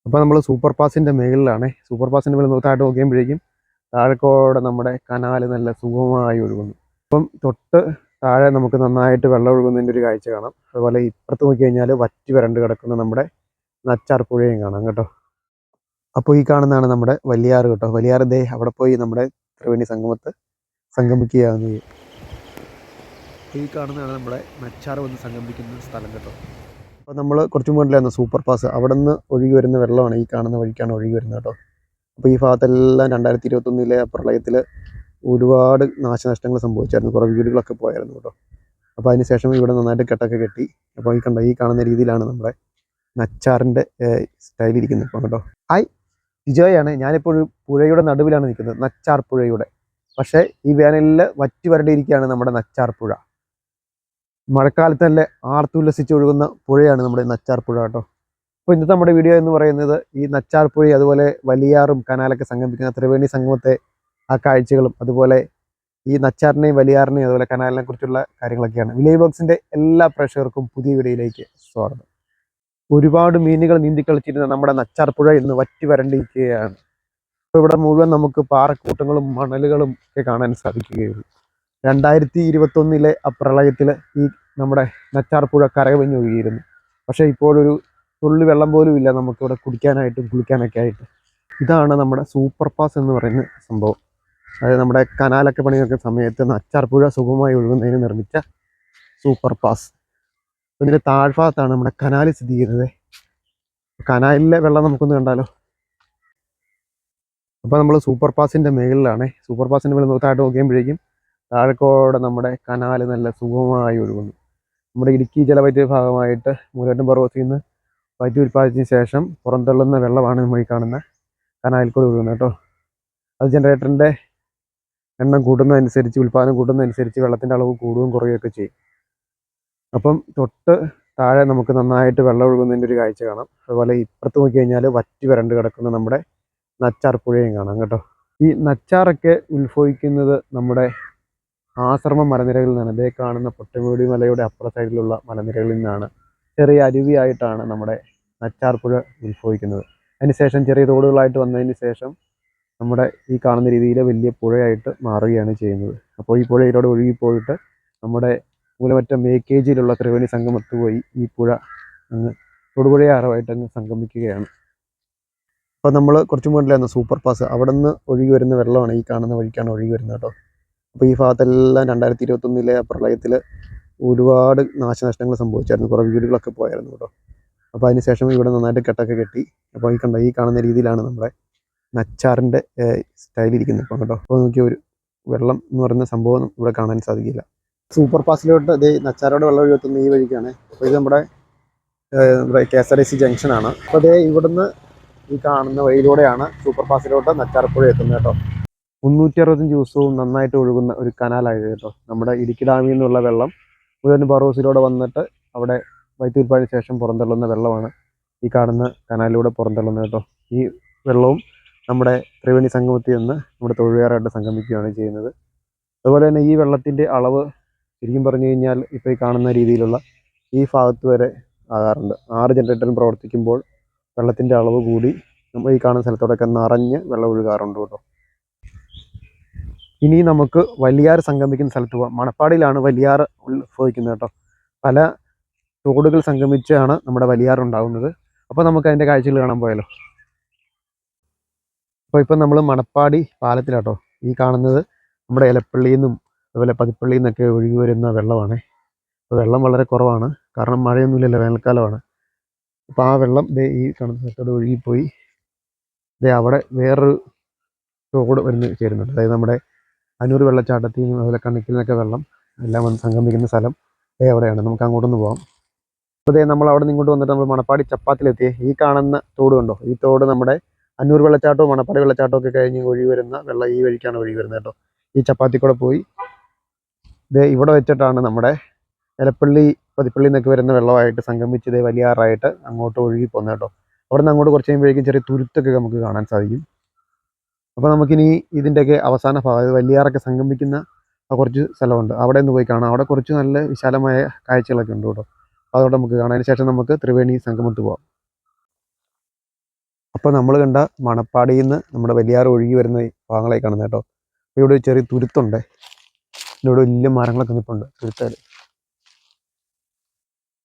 അപ്പോൾ നമ്മൾ super പാസിൻ്റെ മേളിലാണ്. Super പാസിൻ്റെ മേളിൽ താഴോട്ട് നോക്കിയപ്പോഴേക്കും താഴെക്കൂടെ നമ്മുടെ കനാല് നല്ല സുഗമമായി ഒഴുകുന്നു. അപ്പം തൊട്ട് താഴെ നമുക്ക് നന്നായിട്ട് വെള്ളം ഒഴുകുന്നതിൻ്റെ ഒരു കാഴ്ച കാണാം. അതുപോലെ ഇപ്പുറത്ത് നോക്കി കഴിഞ്ഞാൽ വറ്റി വരണ്ട് കിടക്കുന്ന നമ്മുടെ നച്ചാർ പുഴയും കാണാം കേട്ടോ. അപ്പോൾ ഈ കാണുന്നതാണ് നമ്മുടെ വലിയാറ് കേട്ടോ. വലിയാറ് ദേ അവിടെ പോയി നമ്മുടെ ത്രിവേണി സംഗമത്ത് സംഗമിക്കുകയാണ്. ഈ കാണുന്നതാണ് നമ്മുടെ നച്ചാർ വന്ന് സംഗമിക്കുന്ന സ്ഥലം കേട്ടോ. അപ്പോൾ നമ്മൾ കുറച്ച് മുകളിലായിരുന്നു സൂപ്പർ പാസ്. അവിടെ നിന്ന് ഒഴുകി വരുന്ന വെള്ളമാണ് ഈ കാണുന്ന വഴിക്കാണ് ഒഴുകി വരുന്നത് കേട്ടോ. അപ്പോൾ ഈ ഭാഗത്തെല്ലാം 2021 പ്രളയത്തിൽ ഒരുപാട് നാശനഷ്ടങ്ങൾ സംഭവിച്ചായിരുന്നു. കുറേ വീടുകളൊക്കെ പോയായിരുന്നു കേട്ടോ. അപ്പോൾ അതിന് ശേഷം ഇവിടെ നന്നായിട്ട് കെട്ടൊക്കെ കെട്ടി. അപ്പോൾ ഈ കാണുന്ന രീതിയിലാണ് നമ്മുടെ നച്ചാറിൻ്റെ സ്റ്റൈലിരിക്കുന്നത് ഇപ്പം കേട്ടോ. ഹായ്, വിജയാണ്. ഞാനിപ്പോൾ ഒരു പുഴയുടെ നടുവിലാണ് നിൽക്കുന്നത്, നച്ചാർ പുഴയുടെ. പക്ഷേ ഈ വേനലിൽ വറ്റി വരണ്ടിയിരിക്കുകയാണ് നമ്മുടെ നച്ചാർ പുഴ. മഴക്കാലത്ത് തന്നെ ആർത്തുല്ലസിച്ച് ഒഴുകുന്ന പുഴയാണ് നമ്മുടെ നച്ചാർ പുഴ കേട്ടോ. അപ്പോൾ ഇന്നത്തെ നമ്മുടെ വീഡിയോ എന്ന് പറയുന്നത് ഈ നച്ചാർ പുഴ അതുപോലെ വലിയാറും കനാലൊക്കെ സംഗമിക്കുന്ന ത്രിവേണി സംഗമത്തെ ആ കാഴ്ചകളും അതുപോലെ ഈ നച്ചാറിനെയും വലിയാറിനെയും അതുപോലെ കനാലിനെ കുറിച്ചുള്ള കാര്യങ്ങളൊക്കെയാണ്. വില്ലേജ് ബോക്സിൻ്റെ എല്ലാ പ്രേക്ഷകർക്കും പുതിയ വീഡിയോയിലേക്ക് സ്വാഗതം. ഒരുപാട് മീനുകൾ നീന്തിക്കളിച്ചിരുന്ന നമ്മുടെ നച്ചാർ പുഴ ഇന്ന് വറ്റി വരണ്ടിരിക്കുകയാണ്. അപ്പോൾ ഇവിടെ മുഴുവൻ നമുക്ക് പാറക്കൂട്ടങ്ങളും മണലുകളും ഒക്കെ കാണാൻ സാധിക്കുകയുള്ളൂ. 2021 ആ പ്രളയത്തിൽ ഈ നമ്മുടെ നച്ചാർ പുഴ കരകവിഞ്ഞൊഴുകിയിരുന്നു. പക്ഷേ ഇപ്പോഴൊരു തുള്ളി വെള്ളം പോലും ഇല്ല നമുക്കിവിടെ കുടിക്കാനായിട്ടും കുളിക്കാനൊക്കെ ആയിട്ട്. ഇതാണ് നമ്മുടെ സൂപ്പർ പാസ് എന്ന് പറയുന്ന സംഭവം. അതായത് നമ്മുടെ കനാലൊക്കെ പണിയൊക്കെ സമയത്ത് നച്ചാർ പുഴ സുഗമമായി ഒഴുകുന്നതിന് നിർമ്മിച്ച സൂപ്പർ പാസ്. ഇതിൻ്റെ താഴ്ഭാഗത്താണ് നമ്മുടെ കനാൽ സ്ഥിതി ചെയ്യുന്നത്. കനാലിലെ വെള്ളം നമുക്കൊന്ന് കണ്ടാലോ. അപ്പോൾ നമ്മൾ സൂപ്പർ പാസിൻ്റെ മേളിലാണ്. സൂപ്പർ പാസിൻ്റെ മേളിൽ താഴോട്ട് നോക്കിയപ്പോഴേക്കും താഴെക്കൂടെ നമ്മുടെ കനാല് നല്ല സുഗമമായി ഒഴുകുന്നു. നമ്മുടെ ഇടുക്കി ജലവൈദ്യുതി ഭാഗമായിട്ട് മൂലമറ്റം പർവ്വതത്തിൽ നിന്ന് വൈദ്യുതി ഉൽപ്പാദിച്ചതിന് ശേഷം പുറന്തള്ളുന്ന വെള്ളമാണ് നമ്മൾ ഈ കാണുന്ന കനാലിൽ കൂടെ ഒഴുകുന്നത് കേട്ടോ. അത് ജനറേറ്ററിൻ്റെ എണ്ണം കൂട്ടുന്നതനുസരിച്ച് ഉൽപ്പാദനം കൂട്ടുന്നതനുസരിച്ച് വെള്ളത്തിൻ്റെ അളവ് കൂടുകയും കുറയുകയൊക്കെ ചെയ്യും. അപ്പം തൊട്ട് താഴെ നമുക്ക് നന്നായിട്ട് വെള്ളം ഒഴുകുന്നതിൻ്റെ ഒരു കാഴ്ച കാണാം. അതുപോലെ ഇപ്പുറത്ത് നോക്കി കഴിഞ്ഞാൽ വറ്റി വരണ്ട് കിടക്കുന്ന നമ്മുടെ നച്ചാർ പുഴയും കാണാം കേട്ടോ. ഈ നച്ചാറൊക്കെ ഉത്ഭവിക്കുന്നത് നമ്മുടെ ആശ്രമ മലനിരകളിൽ നിന്നാണ്. ഇതേ കാണുന്ന പൊട്ടമുടി മലയുടെ അപ്പുറ സൈഡിലുള്ള മലനിരകളിൽ നിന്നാണ്. ചെറിയ അരുവിയായിട്ടാണ് നമ്മുടെ നച്ചാർ പുഴ ഉത്ഭവിക്കുന്നത്. അതിനുശേഷം ചെറിയ തോടുകളായിട്ട് വന്നതിന് ശേഷം നമ്മുടെ ഈ കാണുന്ന രീതിയിൽ വലിയ പുഴയായിട്ട് മാറുകയാണ് ചെയ്യുന്നത്. അപ്പോൾ ഈ പുഴയിലൂടെ ഒഴുകിപ്പോയിട്ട് നമ്മുടെ മൂലമറ്റം മേക്കേജിയിലുള്ള ത്രിവേണി സംഗമത്ത് പോയി ഈ പുഴ അങ്ങ് തൊടുപുഴയാറുമായിട്ട് അങ്ങ് സംഗമിക്കുകയാണ്. അപ്പോൾ നമ്മൾ കുറച്ച് മുകളിലായിരുന്നു സൂപ്പർ പാസ്. അവിടെ നിന്ന് ഒഴുകി വരുന്ന വെള്ളമാണ് ഈ കാണുന്ന വഴിക്കാണ് ഒഴുകി വരുന്നത് കേട്ടോ. അപ്പോൾ ഈ ഭാഗത്തെല്ലാം 2021 പ്രളയത്തിൽ ഒരുപാട് നാശനഷ്ടങ്ങൾ സംഭവിച്ചായിരുന്നു. കുറേ വീടുകളൊക്കെ പോയായിരുന്നു കേട്ടോ. അപ്പോൾ അതിന് ശേഷം ഇവിടെ നന്നായിട്ട് കെട്ടൊക്കെ കെട്ടി. അപ്പോൾ ഈ കാണുന്ന രീതിയിലാണ് നമ്മുടെ നച്ചാറിൻ്റെ സ്റ്റൈലിരിക്കുന്നത് ഇപ്പം കേട്ടോ. അപ്പോൾ നോക്കിയ ഒരു വെള്ളം എന്ന് പറയുന്ന സംഭവം ഇവിടെ കാണാൻ സാധിക്കില്ല. സൂപ്പർ പാസിലോട്ട് ഇതേ നച്ചാറോടെ വെള്ളം ഒഴുകുന്ന ഈ വഴിക്കാണ്. അപ്പോൾ ഇത് നമ്മുടെ KSRTC ജംഗ്ഷനാണ്. അപ്പോൾ അതേ ഇവിടുന്ന് ഈ കാണുന്ന വഴിയിലൂടെയാണ് സൂപ്പർ പാസിലോട്ട് നച്ചാർപ്പുഴ എത്തുന്നത് കേട്ടോ. 365 ദിവസവും നന്നായിട്ട് ഒഴുകുന്ന ഒരു കനാലായത് കേട്ടോ. നമ്മുടെ ഇടുക്കി ഡാമിൽ നിന്നുള്ള വെള്ളം മുഴുവൻ ബറോസിലൂടെ വന്നിട്ട് അവിടെ വൈദ്യുതി ഉൽപ്പാദിച്ച ശേഷം പുറന്തള്ളുന്ന വെള്ളമാണ് ഈ കാണുന്ന കനാലിലൂടെ പുറന്തള്ളുന്നത് കേട്ടോ. ഈ വെള്ളവും നമ്മുടെ ത്രിവേണി സംഗമത്തിൽ നിന്ന് നമ്മുടെ തൊഴിലുകാരായിട്ട് സംഗമിക്കുകയാണ് ചെയ്യുന്നത്. അതുപോലെ തന്നെ ഈ വെള്ളത്തിൻ്റെ അളവ് ശരിക്കും പറഞ്ഞു കഴിഞ്ഞാൽ ഇപ്പോൾ ഈ കാണുന്ന രീതിയിലുള്ള ഈ ഭാഗത്ത് വരെ ആകാറുണ്ട്. 6 ജനറേറ്ററും പ്രവർത്തിക്കുമ്പോൾ വെള്ളത്തിൻ്റെ അളവ് കൂടി നമ്മൾ ഈ കാണുന്ന സ്ഥലത്തോടൊക്കെ നിറഞ്ഞ് വെള്ളം ഒഴുകാറുണ്ട് കേട്ടോ. ഇനി നമുക്ക് വലിയാർ സംഗമിക്കുന്ന സ്ഥലത്ത് പോകാം. മണപ്പാടിയിലാണ് വലിയാർ ഉത്ഭവിക്കുന്നത് കേട്ടോ. പല തോടുകൾ സംഗമിച്ചാണ് നമ്മുടെ വലിയാർ ഉണ്ടാകുന്നത്. അപ്പോൾ നമുക്ക് അതിൻ്റെ കാഴ്ചകൾ കാണാൻ പോയാലോ. അപ്പോൾ ഇപ്പം നമ്മൾ മണപ്പാടി പാലത്തിലാട്ടോ. ഈ കാണുന്നത് നമ്മുടെ എലപ്പള്ളിയിൽ നിന്നും അതുപോലെ പതിപ്പള്ളിയിൽ നിന്നൊക്കെ ഒഴുകി വരുന്ന വെള്ളമാണ്. അപ്പോൾ വെള്ളം വളരെ കുറവാണ്, കാരണം മഴയൊന്നുമില്ലല്ലോ, വേനൽക്കാലമാണ്. അപ്പോൾ ആ വെള്ളം ഈ കാണുന്ന സ്ഥലത്തോട് ഒഴുകിപ്പോയി അവിടെ വേറൊരു തോട് വരുന്ന ചേരുന്നുണ്ട്. അതായത് നമ്മുടെ അനൂർ വെള്ളച്ചാട്ടത്തിൽ നിന്നും അതുപോലെ കണിക്കിൽ നിന്നൊക്കെ വെള്ളം എല്ലാം വന്ന് സംഗമിക്കുന്ന സ്ഥലം അവിടെയാണ്. നമുക്ക് അങ്ങോട്ടൊന്ന് പോകാം. അപ്പോൾ നമ്മൾ അവിടെ നിന്ന് ഇങ്ങോട്ട് വന്നിട്ട് നമ്മൾ മണപ്പാടി ചപ്പാത്തിലെത്തിയേ ഈ കാണുന്ന തോട് കണ്ടോ. ഈ തോട് നമ്മുടെ അന്നൂർ വെള്ളച്ചാട്ടവും മണപ്പാടി വെള്ളച്ചാട്ടവും ഒക്കെ കഴിഞ്ഞ് ഒഴുകി വരുന്ന വെള്ളം ഈ വഴിക്കാണ് ഒഴുകി വരുന്നത് കേട്ടോ. ഈ ചപ്പാത്തി കൂടെ പോയി ഇവിടെ വെച്ചിട്ടാണ് നമ്മുടെ എലപ്പള്ളി പതിപ്പള്ളി നിന്നൊക്കെ വരുന്ന വെള്ളമായിട്ട് സംഗമിച്ച് വലിയാറായിട്ട് അങ്ങോട്ട് ഒഴുകി പോകുന്നത് കേട്ടോ. അവിടെ നിന്ന് അങ്ങോട്ട് കുറച്ച് കഴിയുമ്പോഴേക്കും ചെറിയ തുരുത്തൊക്കെ നമുക്ക് കാണാൻ സാധിക്കും. അപ്പോൾ നമുക്കിനി ഇതിൻ്റെയൊക്കെ അവസാന ഭാഗം വലിയാറൊക്കെ സംഗമിക്കുന്ന കുറച്ച് സ്ഥലമുണ്ട്, അവിടെ നിന്ന് പോയി കാണാം. അവിടെ കുറച്ച് നല്ല വിശാലമായ കാഴ്ചകളൊക്കെ ഉണ്ട് കേട്ടോ. അതോടെ നമുക്ക് കാണാം. അതിന് ശേഷം നമുക്ക് ത്രിവേണി സംഗമത്ത് പോകാം. അപ്പോൾ നമ്മൾ കണ്ട മണപ്പാടിയിൽ നിന്ന് നമ്മുടെ വലിയാറ് ഒഴുകി വരുന്ന ഈ ഭാഗങ്ങളായി കാണുന്നത് കേട്ടോ. അപ്പോൾ ഇവിടെ ഒരു ചെറിയ തുരുത്തുണ്ട്, ഇവിടെ വലിയ മരങ്ങളൊക്കെ നിൽപ്പുണ്ട് തുരുത്താൽ.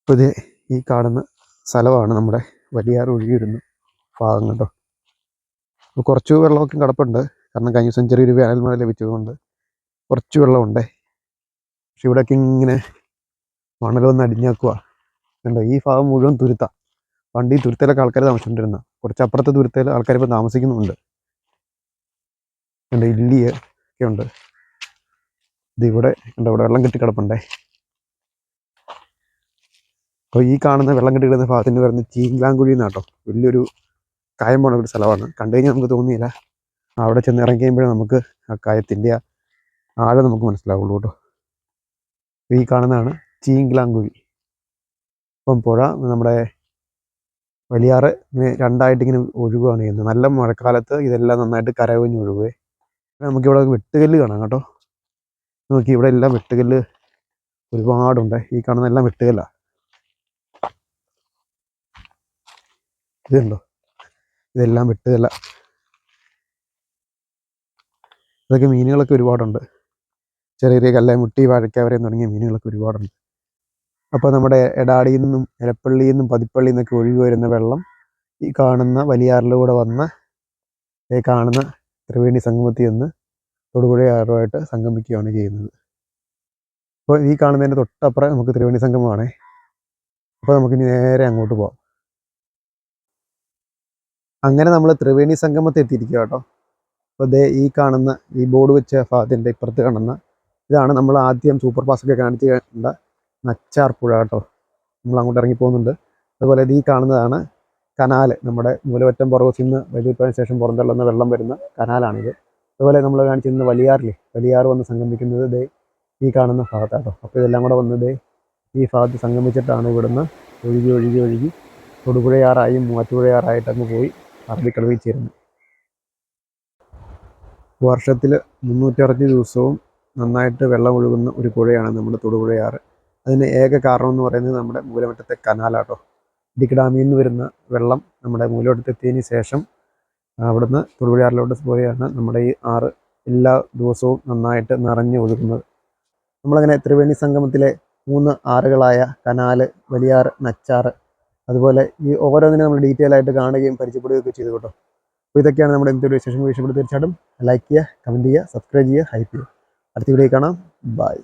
അപ്പോൾ ഇത് ഈ കാണുന്ന സ്ഥലമാണ് നമ്മുടെ വലിയാറ് ഒഴുകി വരുന്ന ഭാഗം കേട്ടോ. അപ്പോൾ കുറച്ച് വെള്ളമൊക്കെ കിടപ്പുണ്ട്, കാരണം കഴിഞ്ഞ ദിവസം ചെറിയൊരു വേനൽ മഴ ലഭിച്ചതുകൊണ്ട് കുറച്ച് വെള്ളമുണ്ട്. പക്ഷെ ഇവിടെയൊക്കെ ഇങ്ങനെ മണലൊന്ന് അടിഞ്ഞാക്കുക കണ്ടോ. ഈ ഭാഗം മുഴുവൻ തുരുത്ത. പണ്ട് ഈ തുരുത്തയിലൊക്കെ ആൾക്കാർ താമസിച്ചുകൊണ്ടിരുന്ന, കുറച്ചപ്പുറത്തെ തുരുത്തയിൽ ആൾക്കാർ ഇപ്പോൾ താമസിക്കുന്നുമുണ്ട്. കണ്ടോ ഇല്ലിയ ഒക്കെ ഉണ്ട്. ഇതിവിടെ കണ്ടോ, ഇവിടെ വെള്ളം കെട്ടി കിടപ്പുണ്ടേ. അപ്പോൾ ഈ കാണുന്ന വെള്ളം കെട്ടി കിടന്ന ഭാഗത്തിന് വരുന്ന ചീങ്ക്ലാംകുഴി എന്നാട്ടോ. വലിയൊരു കായംപോണ ഒരു സ്ഥലമാണ്. കണ്ടു കഴിഞ്ഞാൽ നമുക്ക് തോന്നിയില്ല, അവിടെ ചെന്ന് ഇറങ്ങി കഴിയുമ്പോഴേ നമുക്ക് ആ കായത്തിൻ്റെ ആഴം നമുക്ക് മനസ്സിലാവുള്ളൂ കേട്ടോ. ഈ കാണുന്നതാണ് ചീങ്ക്ലാംകുഴി. ഇപ്പം പുഴ നമ്മുടെ വലിയാറ് രണ്ടായിട്ട് ഇങ്ങനെ ഒഴുകുകയാണ് ചെയ്യുന്നത്. നല്ല മഴക്കാലത്ത് ഇതെല്ലാം നന്നായിട്ട് കരകവിഞ്ഞ് ഒഴുകുകയെ. നമുക്കിവിടെ വെട്ടുകല്ല് കാണാം കേട്ടോ. നോക്കി ഇവിടെ എല്ലാം വെട്ടുകല്ല് ഒരുപാടുണ്ട്. ഈ കാണുന്ന എല്ലാം വെട്ടുകല്ലാണ്. ഇതുണ്ടോ, ഇതെല്ലാം വെട്ടുകല്ല. ഇതൊക്കെ മീനുകളൊക്കെ ഒരുപാടുണ്ട്. ചെറിയ ചെറിയ കല്ല, മുട്ടി, വാഴയ്ക്കാവരെയും തുടങ്ങിയ മീനുകളൊക്കെ ഒരുപാടുണ്ട്. അപ്പോൾ നമ്മുടെ എടാടിയിൽ നിന്നും എലപ്പള്ളിയിൽ നിന്നും പതിപ്പള്ളിയിൽ നിന്നൊക്കെ ഒഴുകി വരുന്ന വെള്ളം ഈ കാണുന്ന വലിയാറിലൂടെ വന്ന് ഈ കാണുന്ന ത്രിവേണി സംഗമത്തിൽ നിന്ന് തൊടുപുഴയാറുമായിട്ട് സംഗമിക്കുകയാണ് ചെയ്യുന്നത്. അപ്പോൾ ഈ കാണുന്നതിൻ്റെ തൊട്ടപ്പുറം നമുക്ക് ത്രിവേണി സംഗമമാണേ. അപ്പോൾ നമുക്കിനി നേരെ അങ്ങോട്ട് പോകാം. അങ്ങനെ നമ്മൾ ത്രിവേണി സംഗമത്തിൽ എത്തിയിരിക്കുക കേട്ടോ. അപ്പോൾ ദേ ഈ കാണുന്ന ഈ ബോർഡ് വെച്ച ഭാഗത്തിൻ്റെ ഇപ്പുറത്ത് കാണുന്ന ഇതാണ് നമ്മൾ ആദ്യം സൂപ്പർ ഫാസ്റ്റൊക്കെ കാണിച്ച് കണ്ട നച്ചാർ പുഴ കേട്ടോ. നമ്മൾ അങ്ങോട്ട് ഇറങ്ങി പോകുന്നുണ്ട്. അതുപോലെ ഈ കാണുന്നതാണ് കനാൽ, നമ്മുടെ മൂലമറ്റം പുറകോസിൽ നിന്ന് വൈദ്യുതിപ്പതിന് ശേഷം പുറന്തള്ളുന്ന വെള്ളം വരുന്ന കനാലാണിത്. അതുപോലെ നമ്മൾ കാണിച്ചിരുന്ന വലിയാറ് വന്ന് സംഗമിക്കുന്നത് ദേ ഈ കാണുന്ന ഭാഗത്താട്ടോ. അപ്പോൾ ഇതെല്ലാം കൂടെ വന്നത് ഈ ഭാഗത്ത് സംഗമിച്ചിട്ടാണ് ഇവിടുന്ന് ഒഴുകി ഒഴുകി ഒഴുകി തൊടുപുഴയാറായും മൂവാറ്റുപുഴയാറായിട്ടങ്ങ് പോയി അറബിക്കടലിൽ ചേരുന്നത്. വർഷത്തിൽ 360 ദിവസവും നന്നായിട്ട് വെള്ളം ഒഴുകുന്ന ഒരു പുഴയാണ് നമ്മുടെ തൊടുപുഴയാറ്. അതിന് ഏക കാരണം എന്ന് പറയുന്നത് നമ്മുടെ മൂലമറ്റത്തെ കനാലാട്ടോ. ഇടുക്കി ഡാമിൽ നിന്ന് വരുന്ന വെള്ളം നമ്മുടെ മൂലമറ്റത്തെത്തിയതിന് ശേഷം അവിടുന്ന് തൊടുപുഴയാറിലോട്ട് പോയാണ് നമ്മുടെ ഈ ആറ് എല്ലാ ദിവസവും നന്നായിട്ട് നിറഞ്ഞു ഒഴുകുന്നത്. നമ്മളങ്ങനെ ത്രിവേണി സംഗമത്തിലെ 3 ആറുകളായ കനാല്, വലിയാറ്, നച്ചാറ്, അതുപോലെ ഈ ഓരോന്നിനും നമ്മൾ ഡീറ്റെയിൽ ആയിട്ട് കാണുകയും പരിചയപ്പെടുകയൊക്കെ ചെയ്തു കേട്ടോ. അപ്പോൾ ഇതൊക്കെയാണ് നമ്മുടെ ഇന്നത്തെ വിശേഷങ്ങൾ. ഇഷ്ടപ്പെടുന്ന തീർച്ചയായിട്ടും ലൈക്ക് ചെയ്യുക, കമൻറ്റ് ചെയ്യുക, സബ്സ്ക്രൈബ് ചെയ്യുക, ഹൈപ്പ് ചെയ്യുക. അടുത്ത വീഡിയോ കാണാം. ബൈ.